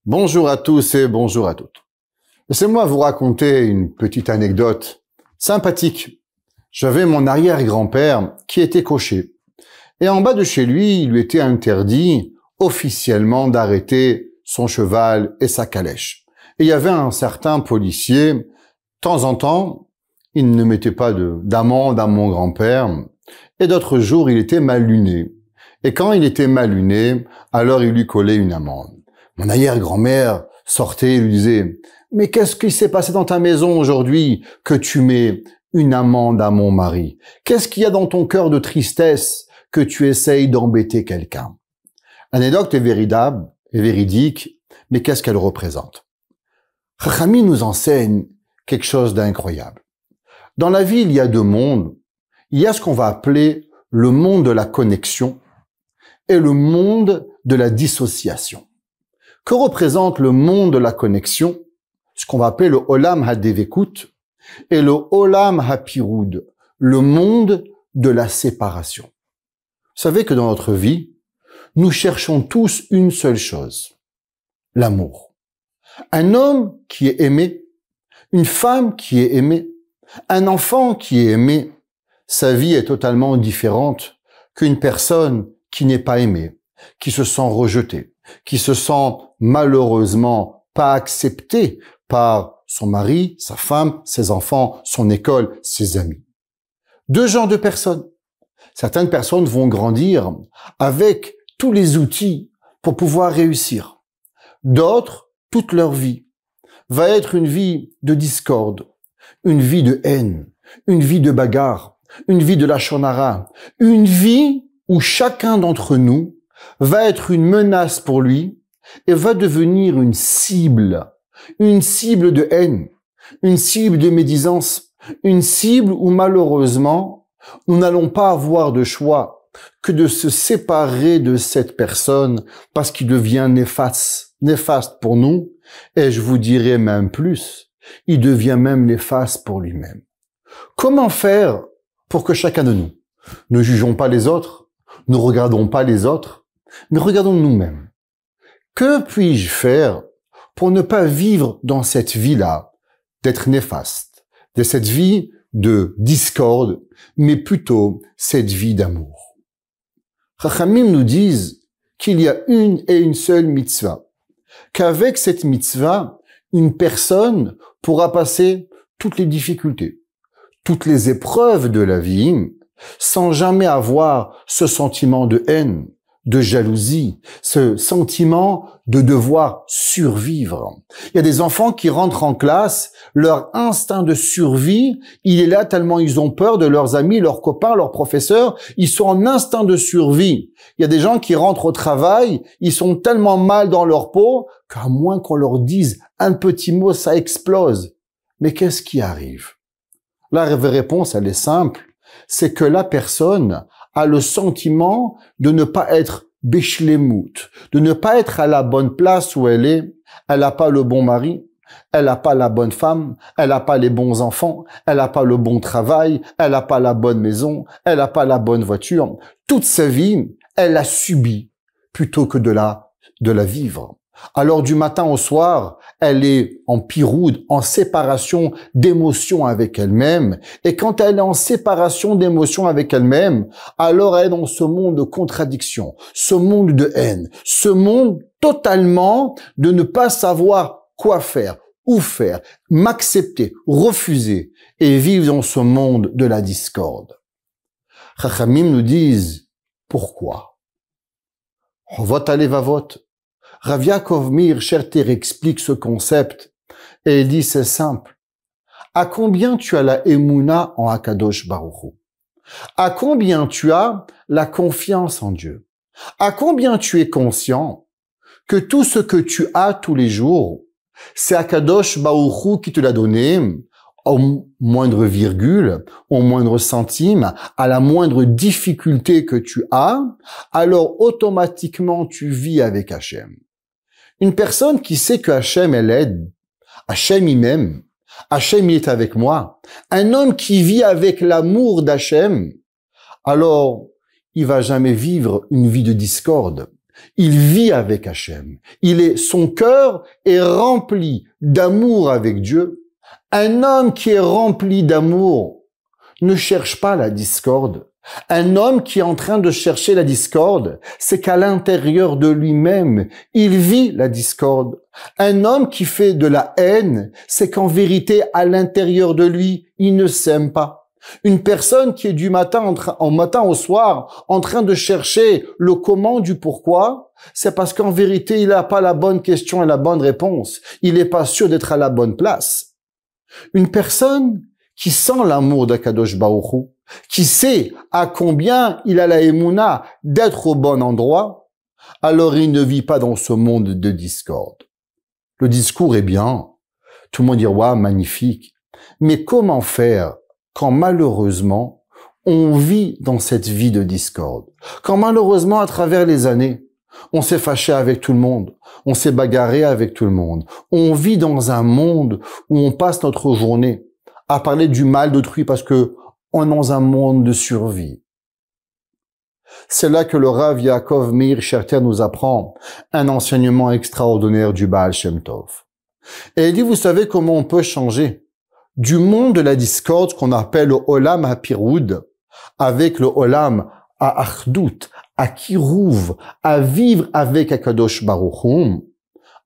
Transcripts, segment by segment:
Bonjour à tous et bonjour à toutes. Laissez-moi vous raconter une petite anecdote sympathique. J'avais mon arrière-grand-père qui était cocher. Et en bas de chez lui, il lui était interdit officiellement d'arrêter son cheval et sa calèche. Et il y avait un certain policier, de temps en temps, il ne mettait pas d'amende à mon grand-père. Et d'autres jours, il était mal luné. Et quand il était mal luné, alors il lui collait une amende. Mon arrière-grand-mère sortait et lui disait « Mais qu'est-ce qui s'est passé dans ta maison aujourd'hui que tu mets une amende à mon mari? Qu'est-ce qu'il y a dans ton cœur de tristesse que tu essayes d'embêter quelqu'un ?» L'anecdote est véritable et véridique, mais qu'est-ce qu'elle représente? Chachamim nous enseigne quelque chose d'incroyable. Dans la vie, il y a deux mondes. Il y a ce qu'on va appeler le monde de la connexion et le monde de la dissociation. Que représente le monde de la connexion, ce qu'on va appeler le Olam HaDevekut, et le Olam HaPirud, le monde de la séparation. Vous savez que dans notre vie, nous cherchons tous une seule chose, l'amour. Un homme qui est aimé, une femme qui est aimée, un enfant qui est aimé, sa vie est totalement différente qu'une personne qui n'est pas aimée, qui se sent rejetée, qui se sent malheureusement pas accepté par son mari, sa femme, ses enfants, son école, ses amis. Deux genres de personnes. Certaines personnes vont grandir avec tous les outils pour pouvoir réussir. D'autres, toute leur vie, va être une vie de discorde, une vie de haine, une vie de bagarre, une vie de lachon hara, une vie où chacun d'entre nous va être une menace pour lui et va devenir une cible de haine, une cible de médisance, une cible où malheureusement, nous n'allons pas avoir de choix que de se séparer de cette personne parce qu'il devient néfaste pour nous, et je vous dirais même plus, il devient même néfaste pour lui-même. Comment faire pour que chacun de nous ne jugeons pas les autres, ne regardons pas les autres, mais regardons nous-mêmes. Que puis-je faire pour ne pas vivre dans cette vie-là, d'être néfaste, de cette vie de discorde, mais plutôt cette vie d'amour? Chachamim nous disent qu'il y a une et une seule mitzvah, qu'avec cette mitzvah, une personne pourra passer toutes les difficultés, toutes les épreuves de la vie, sans jamais avoir ce sentiment de haine, de jalousie, ce sentiment de devoir survivre. Il y a des enfants qui rentrent en classe, leur instinct de survie, il est là tellement ils ont peur de leurs amis, leurs copains, leurs professeurs, ils sont en instinct de survie. Il y a des gens qui rentrent au travail, ils sont tellement mal dans leur peau qu'à moins qu'on leur dise un petit mot, ça explose. Mais qu'est-ce qui arrive? La réponse, elle est simple, c'est que la personne a le sentiment de ne pas être béchlemout, de ne pas être à la bonne place où elle est. Elle n'a pas le bon mari, elle n'a pas la bonne femme, elle n'a pas les bons enfants, elle n'a pas le bon travail, elle n'a pas la bonne maison, elle n'a pas la bonne voiture. Toute sa vie, elle l'a subie plutôt que de la vivre. Alors du matin au soir, elle est en piroude, en séparation d'émotions avec elle-même. Et quand elle est en séparation d'émotions avec elle-même, alors elle est dans ce monde de contradiction, ce monde de haine, ce monde totalement de ne pas savoir quoi faire, où faire, m'accepter, refuser et vivre dans ce monde de la discorde. Chachamim nous disent pourquoi. Vot alevavot. Rav Yaakov Meir Scherter explique ce concept et il dit c'est simple. À combien tu as la Emouna en Akadosh Baruch Hu? À combien tu as la confiance en Dieu? À combien tu es conscient que tout ce que tu as tous les jours, c'est Akadosh Baruch Hu qui te l'a donné au moindre virgule, au moindre centime, à la moindre difficulté que tu as, alors automatiquement tu vis avec Hachem. Une personne qui sait que Hachem elle aide, Hachem il m'aime, Hachem il est avec moi, un homme qui vit avec l'amour d'Hachem, alors il va jamais vivre une vie de discorde, Il vit avec Hachem. Son cœur est rempli d'amour avec Dieu. Un homme qui est rempli d'amour ne cherche pas la discorde. Un homme qui est en train de chercher la discorde, c'est qu'à l'intérieur de lui-même, il vit la discorde. Un homme qui fait de la haine, c'est qu'en vérité, à l'intérieur de lui, il ne s'aime pas. Une personne qui est du matin au soir en train de chercher le comment du pourquoi, c'est parce qu'en vérité, il n'a pas la bonne question et la bonne réponse. Il n'est pas sûr d'être à la bonne place. Une personne qui sent l'amour d'Akadosh Baruch Hu, qui sait à combien il a la émouna d'être au bon endroit, alors il ne vit pas dans ce monde de discorde. Le discours est bien, tout le monde dit « Waouh, magnifique », mais comment faire quand malheureusement on vit dans cette vie de discorde? Quand malheureusement à travers les années, on s'est fâché avec tout le monde, on s'est bagarré avec tout le monde, on vit dans un monde où on passe notre journée à parler du mal d'autrui parce que on est dans un monde de survie. C'est là que le Rav Yaakov Meir Sherter nous apprend un enseignement extraordinaire du Baal Shem Tov. Et il dit, vous savez comment on peut changer du monde de la discorde qu'on appelle le Olam HaPiroud avec le Olam HaAchdut, à Kirouv, à vivre avec Akadosh Baruch Hu,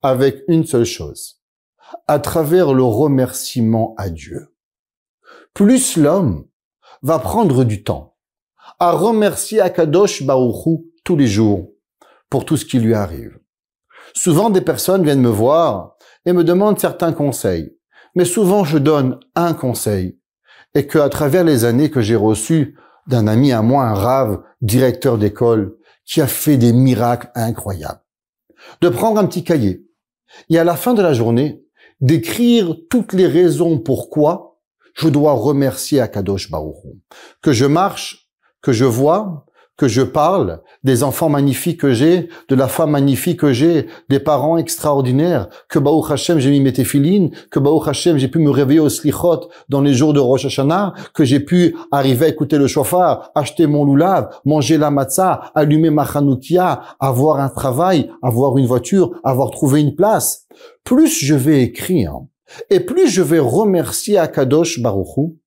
avec une seule chose, à travers le remerciement à Dieu. Plus l'homme va prendre du temps à remercier Akadosh Baruch Hu tous les jours pour tout ce qui lui arrive. Souvent, des personnes viennent me voir et me demandent certains conseils. Mais souvent, je donne un conseil et que, à travers les années que j'ai reçues d'un ami à moi, un rave, directeur d'école, qui a fait des miracles incroyables, de prendre un petit cahier et à la fin de la journée, d'écrire toutes les raisons pourquoi je dois remercier Akadosh Baruch Hu. Que je marche, que je vois, que je parle, des enfants magnifiques que j'ai, de la femme magnifique que j'ai, des parents extraordinaires, que Baruch Hashem j'ai mis mes téfilines, que Baruch Hashem j'ai pu me réveiller au slichot dans les jours de Rosh Hashanah, que j'ai pu arriver à écouter le shofar, acheter mon loulav, manger la matzah, allumer ma chanoukia, avoir un travail, avoir une voiture, avoir trouvé une place. Plus je vais écrire, et plus je vais remercier Akadosh Baruch Hu,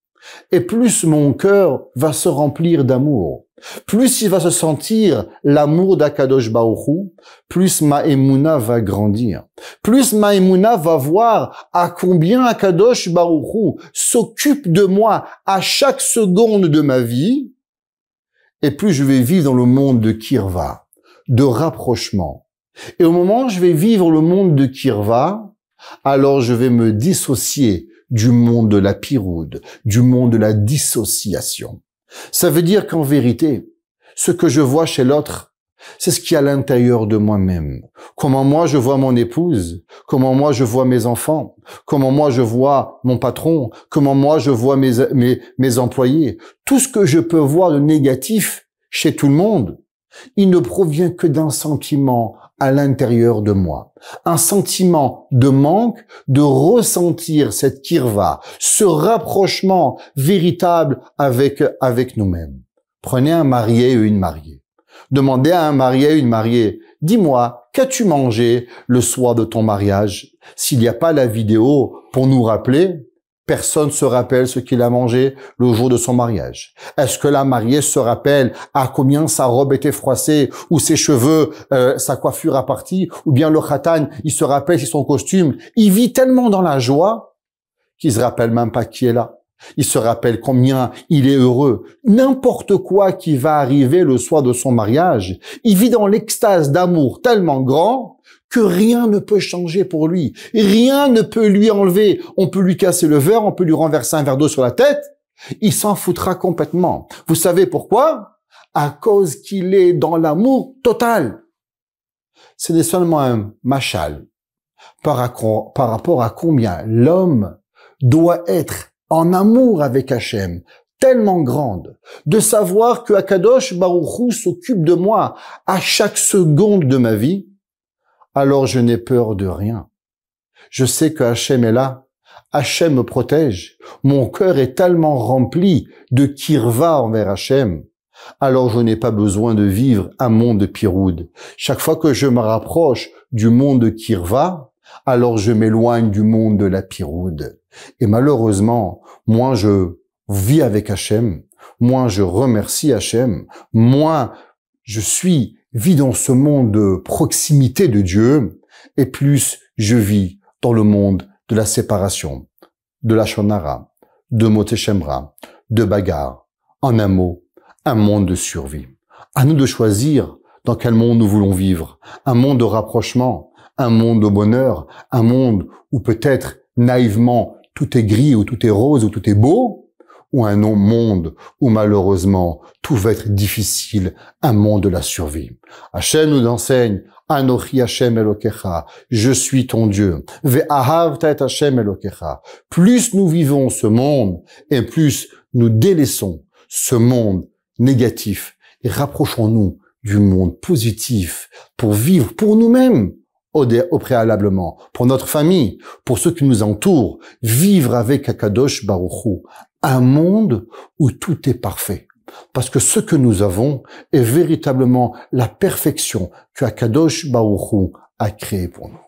et plus mon cœur va se remplir d'amour. Plus il va se sentir l'amour d'Akadosh Baruch Hu, plus ma émouna va grandir. Plus ma émouna va voir à combien Akadosh Baruch Hu s'occupe de moi à chaque seconde de ma vie, et plus je vais vivre dans le monde de Kirva, de rapprochement. Et au moment où je vais vivre le monde de Kirva, alors je vais me dissocier du monde de la piroude, du monde de la dissociation. Ça veut dire qu'en vérité, ce que je vois chez l'autre, c'est ce qui est à l'intérieur de moi-même. Comment moi je vois mon épouse, comment moi je vois mes enfants, comment moi je vois mon patron, comment moi je vois mes employés. Tout ce que je peux voir de négatif chez tout le monde, il ne provient que d'un sentiment à l'intérieur de moi. Un sentiment de manque, de ressentir cette kirva, ce rapprochement véritable avec nous-mêmes. Prenez un marié et une mariée. Demandez à un marié et une mariée, dis-moi, qu'as-tu mangé le soir de ton mariage? S'il n'y a pas la vidéo pour nous rappeler, personne se rappelle ce qu'il a mangé le jour de son mariage. Est-ce que la mariée se rappelle à combien sa robe était froissée, ou ses cheveux, sa coiffure a parti, ou bien le khatan, il se rappelle si son costume, il vit tellement dans la joie qu'il se rappelle même pas qui est là. Il se rappelle combien il est heureux. N'importe quoi qui va arriver le soir de son mariage, il vit dans l'extase d'amour tellement grand que rien ne peut changer pour lui. Rien ne peut lui enlever. On peut lui casser le verre, on peut lui renverser un verre d'eau sur la tête. Il s'en foutra complètement. Vous savez pourquoi? À cause qu'il est dans l'amour total. Ce n'est seulement un machal par rapport à combien l'homme doit être en amour avec Hachem, tellement grande, de savoir que Akadosh Baruch Hu s'occupe de moi à chaque seconde de ma vie, alors je n'ai peur de rien. Je sais que Hachem est là, Hachem me protège, mon cœur est tellement rempli de kirva envers Hachem, alors je n'ai pas besoin de vivre un monde de Piroud. Chaque fois que je me rapproche du monde de Kirva, alors je m'éloigne du monde de la Piroud. Et malheureusement, moins je vis avec Hachem, moins je remercie Hachem, moins je vis dans ce monde de proximité de Dieu, et plus je vis dans le monde de la séparation, de la Shonara, de Moteshemra, de bagarre. En un mot, un monde de survie. À nous de choisir dans quel monde nous voulons vivre. Un monde de rapprochement, un monde de bonheur, un monde où peut-être naïvement tout est gris ou tout est rose ou tout est beau, ou un monde où malheureusement tout va être difficile, un monde de la survie. Hachem nous enseigne, Anochi Hachem Elokecha, je suis ton Dieu. Ve'ahavta et Hachem Elokecha. Plus nous vivons ce monde et plus nous délaissons ce monde négatif et rapprochons-nous du monde positif pour vivre pour nous-mêmes au préalablement, pour notre famille, pour ceux qui nous entourent, vivre avec Akadosh Baruch Hu, un monde où tout est parfait. Parce que ce que nous avons est véritablement la perfection que Akadosh Baruch Hu a créée pour nous.